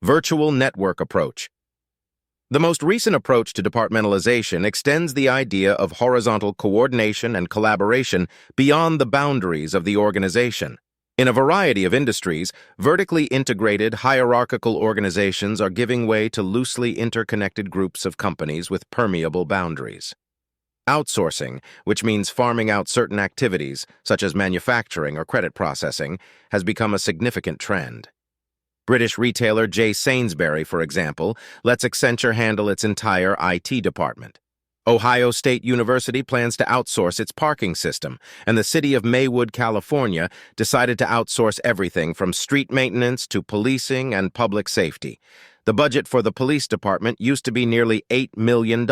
Virtual network approach. The most recent approach to departmentalization extends the idea of horizontal coordination and collaboration beyond the boundaries of the organization. In a variety of industries, vertically integrated hierarchical organizations are giving way to loosely interconnected groups of companies with permeable boundaries. Outsourcing, which means farming out certain activities, such as manufacturing or credit processing, has become a significant trend. British retailer J. Sainsbury, for example, lets Accenture handle its entire IT department. Ohio State University plans to outsource its parking system, and the city of Maywood, California, decided to outsource everything from street maintenance to policing and public safety. The budget for the police department used to be nearly $8 million.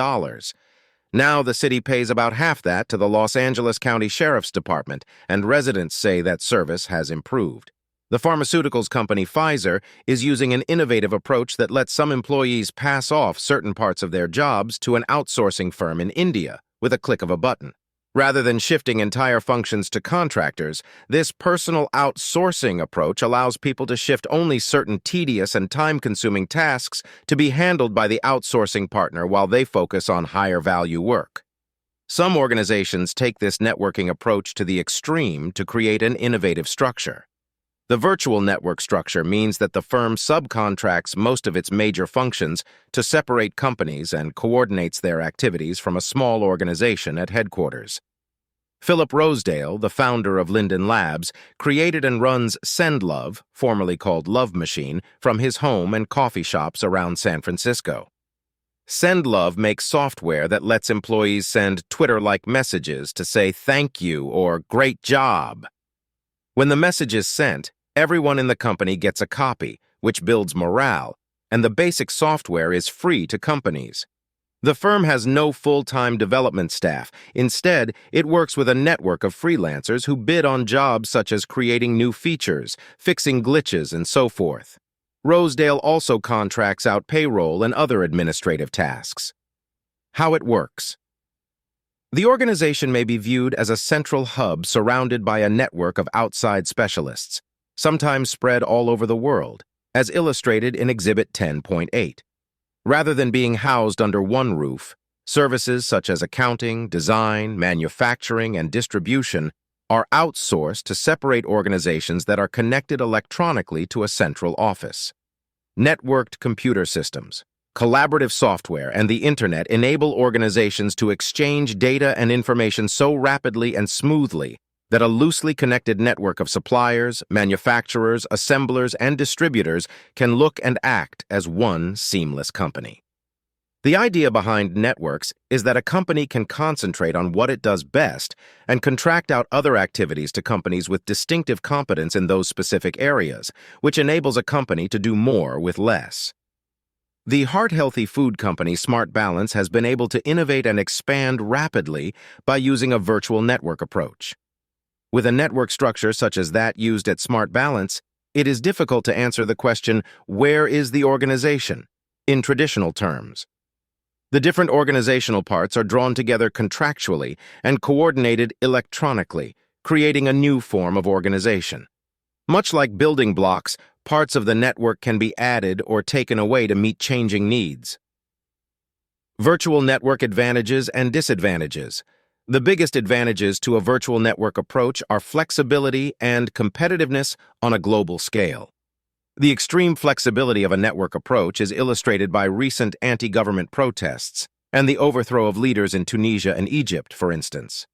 Now the city pays about half that to the Los Angeles County Sheriff's Department, and residents say that service has improved. The pharmaceuticals company Pfizer is using an innovative approach that lets some employees pass off certain parts of their jobs to an outsourcing firm in India with a click of a button. Rather than shifting entire functions to contractors, this personal outsourcing approach allows people to shift only certain tedious and time-consuming tasks to be handled by the outsourcing partner while they focus on higher-value work. Some organizations take this networking approach to the extreme to create an innovative structure. The virtual network structure means that the firm subcontracts most of its major functions to separate companies and coordinates their activities from a small organization at headquarters. Philip Rosedale, the founder of Linden Labs, created and runs SendLove, formerly called Love Machine, from his home and coffee shops around San Francisco. SendLove makes software that lets employees send Twitter-like messages to say thank you or great job. When the message is sent, everyone in the company gets a copy, which builds morale, and the basic software is free to companies. The firm has no full-time development staff. Instead, it works with a network of freelancers who bid on jobs such as creating new features, fixing glitches, and so forth. Rosedale also contracts out payroll and other administrative tasks. How it works. The organization may be viewed as a central hub surrounded by a network of outside specialists, sometimes spread all over the world, as illustrated in Exhibit 10.8. Rather than being housed under one roof, services such as accounting, design, manufacturing, and distribution are outsourced to separate organizations that are connected electronically to a central office. Networked computer systems, collaborative software, and the Internet enable organizations to exchange data and information so rapidly and smoothly that a loosely connected network of suppliers, manufacturers, assemblers, and distributors can look and act as one seamless company. The idea behind networks is that a company can concentrate on what it does best and contract out other activities to companies with distinctive competence in those specific areas, which enables a company to do more with less. The heart-healthy food company Smart Balance has been able to innovate and expand rapidly by using a virtual network approach. With a network structure such as that used at Smart Balance, it is difficult to answer the question, where is the organization, in traditional terms. The different organizational parts are drawn together contractually and coordinated electronically, creating a new form of organization. Much like building blocks, parts of the network can be added or taken away to meet changing needs. Virtual network advantages and disadvantages. The biggest advantages to a virtual network approach are flexibility and competitiveness on a global scale. The extreme flexibility of a network approach is illustrated by recent anti-government protests and the overthrow of leaders in Tunisia and Egypt, for instance.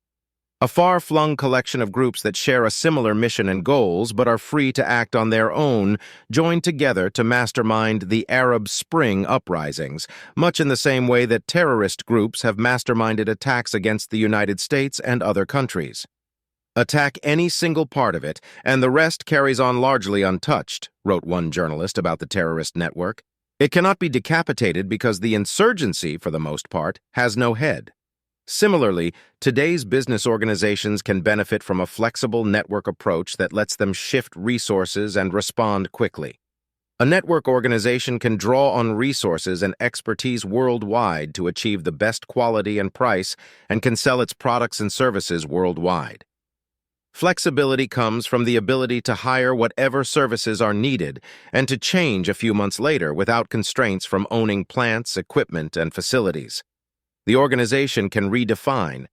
A far-flung collection of groups that share a similar mission and goals but are free to act on their own joined together to mastermind the Arab Spring uprisings, much in the same way that terrorist groups have masterminded attacks against the United States and other countries. Attack any single part of it, and the rest carries on largely untouched, wrote one journalist about the terrorist network. It cannot be decapitated because the insurgency, for the most part, has no head. Similarly, today's business organizations can benefit from a flexible network approach that lets them shift resources and respond quickly. A network organization can draw on resources and expertise worldwide to achieve the best quality and price and can sell its products and services worldwide. Flexibility comes from the ability to hire whatever services are needed and to change a few months later without constraints from owning plants, equipment, and facilities. The organization can redefine